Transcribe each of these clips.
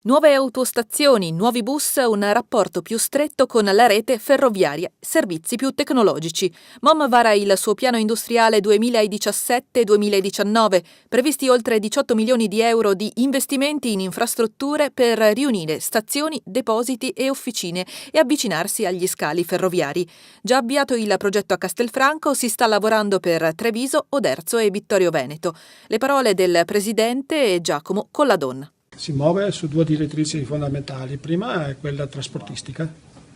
Nuove autostazioni, nuovi bus, un rapporto più stretto con la rete ferroviaria, servizi più tecnologici. MOM vara il suo piano industriale 2017-2019, previsti oltre 18 milioni di euro di investimenti in infrastrutture per riunire stazioni, depositi e officine e avvicinarsi agli scali ferroviari. Già avviato il progetto a Castelfranco, si sta lavorando per Treviso, Oderzo e Vittorio Veneto. Le parole del presidente Giacomo Colladon. Si muove su due direttrici fondamentali. Prima è quella trasportistica,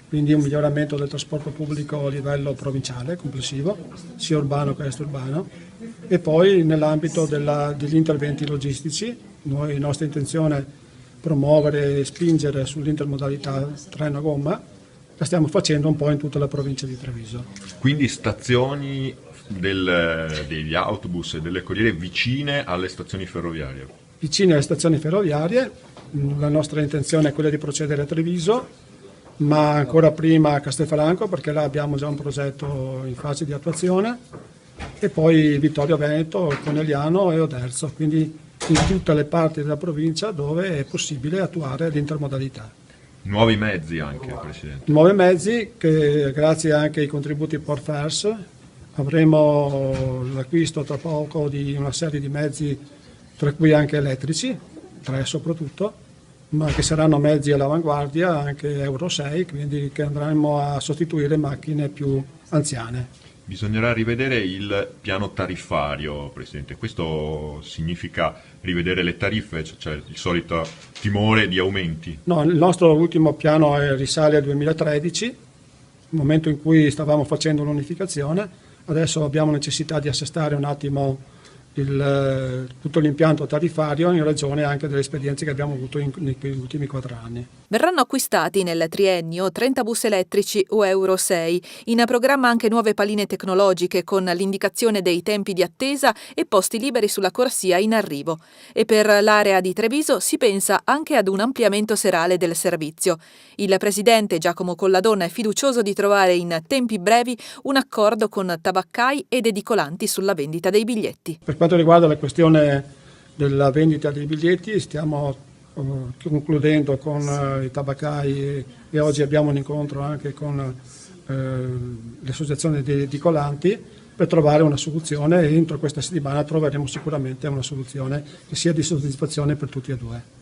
quindi un miglioramento del trasporto pubblico a livello provinciale, complessivo, sia urbano che extraurbano, e poi nell'ambito degli interventi logistici. La nostra intenzione è promuovere e spingere sull'intermodalità treno-gomma. La stiamo facendo un po' in tutta la provincia di Treviso. Quindi stazioni degli autobus e delle corriere vicine alle stazioni ferroviarie? Vicine alle stazioni ferroviarie. La nostra intenzione è quella di procedere a Treviso, ma ancora prima a Castelfranco, perché là abbiamo già un progetto in fase di attuazione, e poi Vittorio Veneto, Conegliano e Oderzo, quindi in tutte le parti della provincia dove è possibile attuare l'intermodalità. Nuovi mezzi anche, Presidente. Nuovi mezzi che, grazie anche ai contributi Port Fairs, avremo l'acquisto tra poco di una serie di mezzi, tra cui anche elettrici, 3 soprattutto, ma che saranno mezzi all'avanguardia, anche Euro 6, quindi che andremo a sostituire macchine più anziane. Bisognerà rivedere il piano tariffario, Presidente. Questo significa rivedere le tariffe, cioè il solito timore di aumenti? No, il nostro ultimo piano risale al 2013, il momento in cui stavamo facendo l'unificazione. Adesso abbiamo necessità di assestare un attimo tutto l'impianto tariffario in ragione anche delle esperienze che abbiamo avuto negli ultimi 4 anni. Verranno acquistati nel triennio 30 bus elettrici o Euro 6, in programma anche nuove paline tecnologiche con l'indicazione dei tempi di attesa e posti liberi sulla corsia in arrivo. E per l'area di Treviso si pensa anche ad un ampliamento serale del servizio. Il presidente Giacomo Colladon è fiducioso di trovare in tempi brevi un accordo con tabaccai ed edicolanti sulla vendita dei biglietti. Per quanto riguarda la questione della vendita dei biglietti, stiamo concludendo con i tabaccai e oggi abbiamo un incontro anche con le associazioni dei edicolanti per trovare una soluzione, e entro questa settimana troveremo sicuramente una soluzione che sia di soddisfazione per tutti e due.